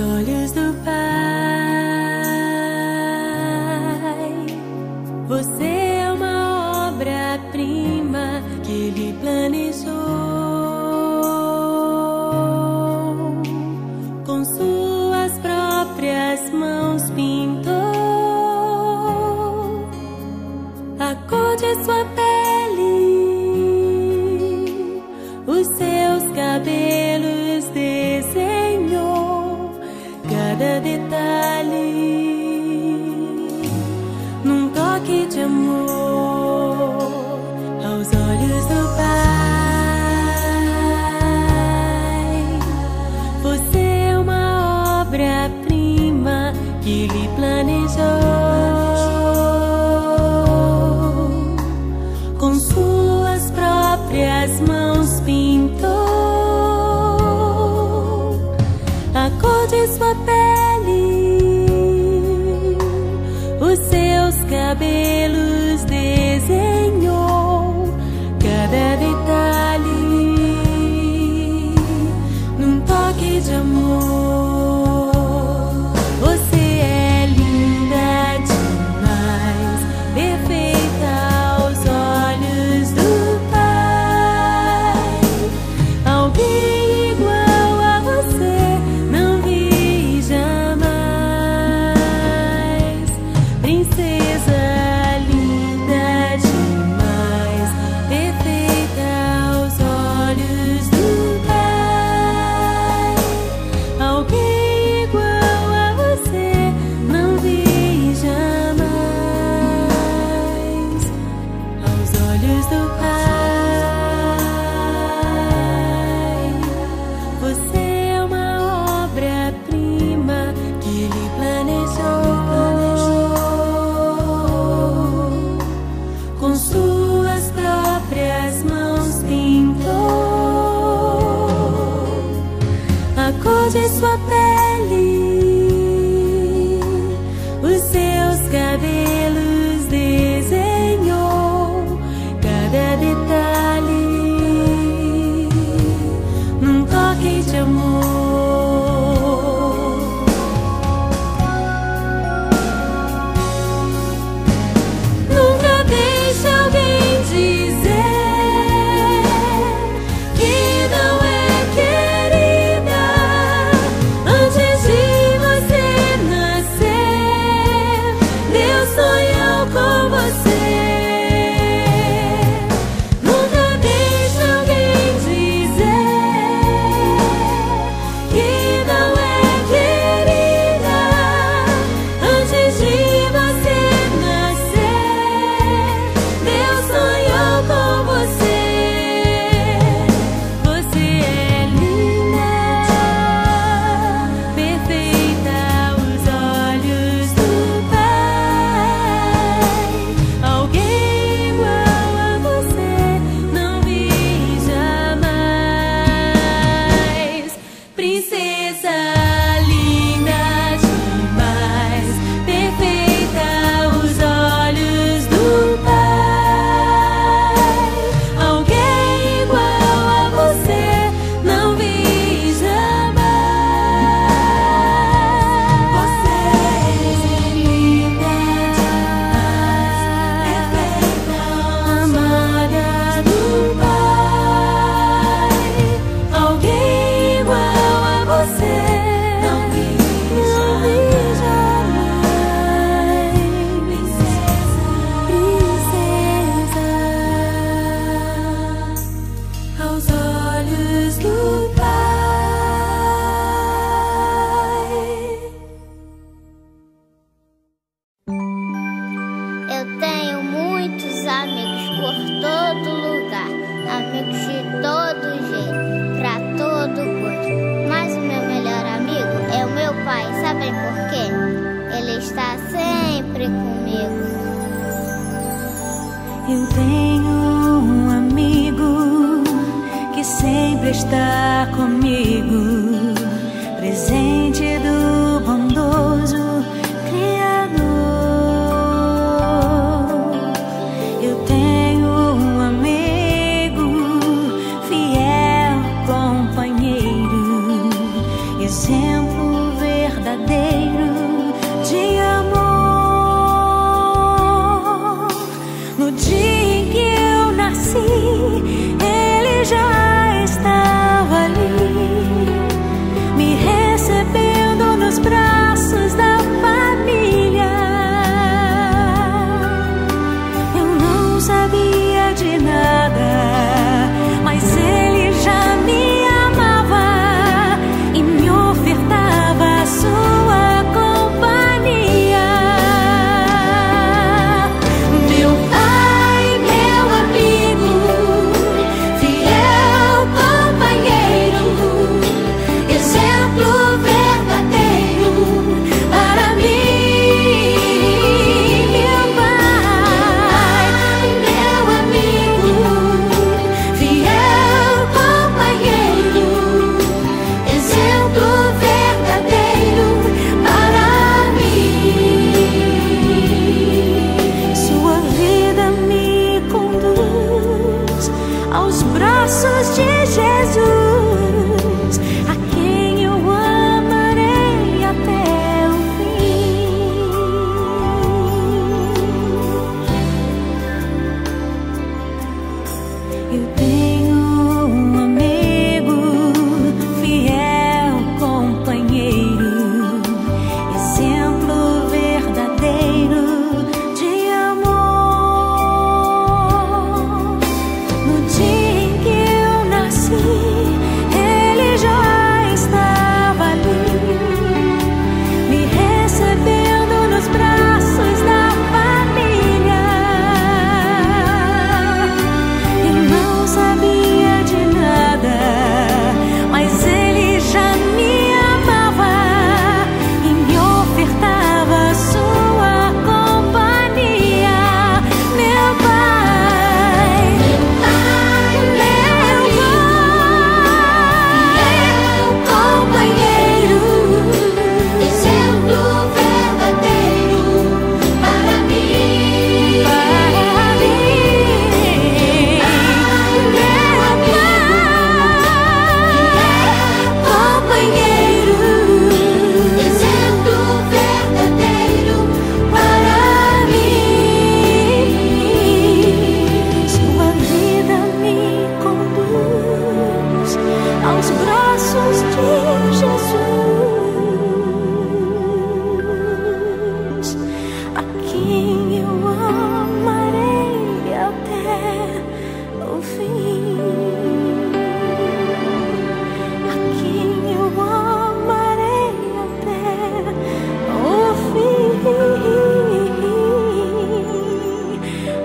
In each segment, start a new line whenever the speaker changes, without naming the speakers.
olhos do Pai. Você é uma obra-prima que Ele planejou, com suas próprias mãos pintou a cor de sua pele, os seus cabelos desenhou, cada detalhe num toque de amor aos olhos do Pai. Você é uma obra-prima que Ele planejou, com suas próprias mãos pintou a cor de sua pele, os seus cabelos desenhou, cada detalhe num toque de amor. Você é linda demais, perfeita aos olhos do Pai. Alguém igual a você não vi jamais. Princesa linda demais, perfeita aos olhos do Pai. Alguém igual a você não vi jamais aos olhos do Pai. Você é uma obra-prima que Ele planejou, com suas próprias mãos pintou a cor de sua pele, os seus cabelos desenhou, cada detalhe num toque de amor. Nunca deixe alguém dizer que não é querida antes de você nascer. Deus sonhou com você. Nunca deixe alguém dizer que não é querida antes de você nascer. Deus sonhou com você. Você é linda, perfeita aos olhos do Pai. Alguém igual a você não vi jamais. Princesa linda demais, perfeita aos olhos do Pai. Alguém igual a você não vi jamais. Você é linda demais, perfeita, amada do Pai. Alguém igual a você não vi jamais. Princesa aos olhos do Pai.
Eu tenho muitos amigos por todo lugar, amigos de todo jeito, pra todo gosto. Mas o meu melhor amigo é o meu pai, sabem por quê? Ele está sempre comigo.
Eu tenho um amigo que sempre está comigo, presente do bondoso Criador. Eu tenho um amigo fiel, companheiro, exemplo verdadeiro. verdadeiro de amor. No dia em que eu nasci, ele já estava ali, me recebendo nos braços da família. Eu não sabia de nada, mas ele já me amava e me ofertava a sua companhia. Meu pai, meu amigo, fiel companheiro, exemplo verdadeiro para mim. Meu pai, meu amigo, fiel companheiro, exemplo verdadeiro para mim. Sua vida me conduz aos braços de Jesus, a quem eu amarei até o fim. Eu tenho um amigo, fiel companheiro, exemplo verdadeiro de amor. No dia em que eu nasci, ele já estava ali, me recebendo nos braços da família. Eu não sabia de nada, mas ele já me amava e me ofertava a sua companhia. Meu pai, meu companheiro, exemplo verdadeiro para mim. Companheiro, exemplo verdadeiro para mim. Sua vida me conduz aos braços de Jesus, a quem eu amarei até o fim. A quem eu amarei até o fim.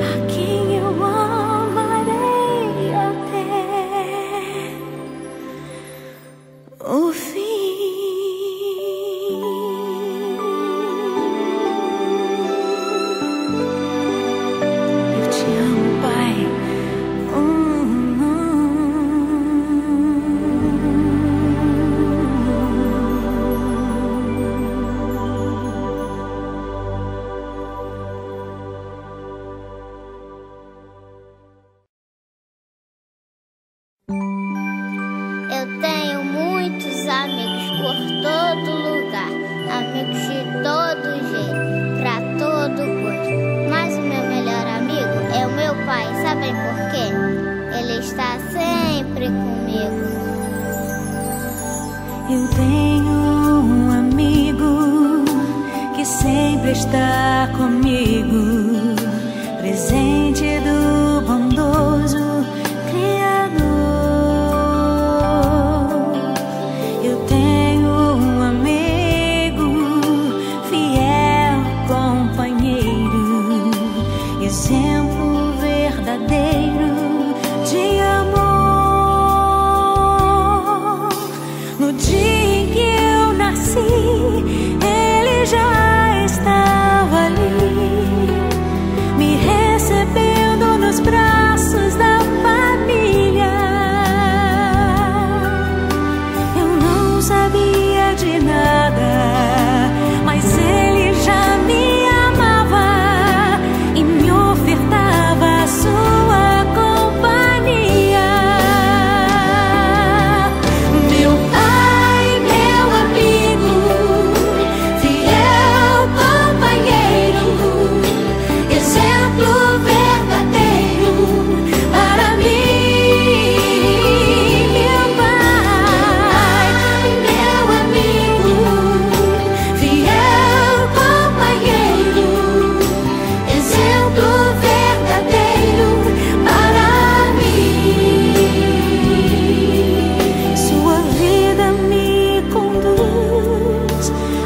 A quem eu amarei até o fim. Eu te amo, Pai.
Eu tenho muitos amigos por todo lugar, amigos de todo jeito, pra todo gosto. Mas o meu melhor amigo é o meu pai, sabem por quê? Ele está sempre comigo.
Eu tenho um amigo que sempre está comigo, presente do bondoso Criador. Eu tenho um amigo, fiel companheiro, exemplo verdadeiro de amor. No dia em que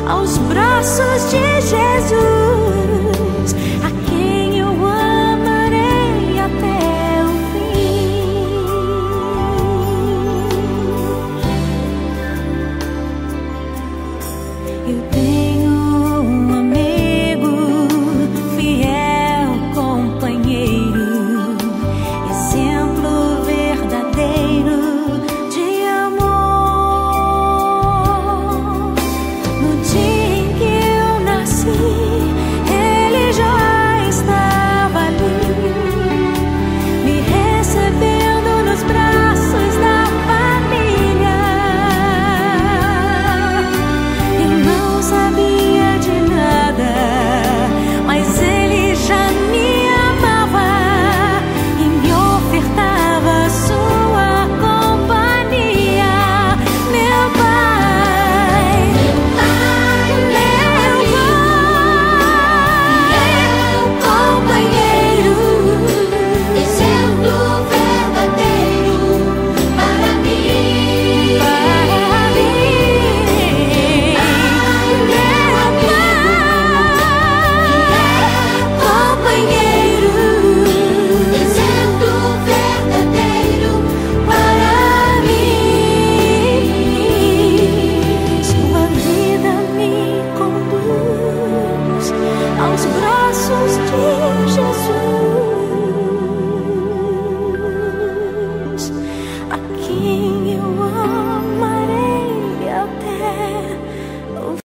aos braços de Jesus, a quem eu amarei até o fim. Eu tenho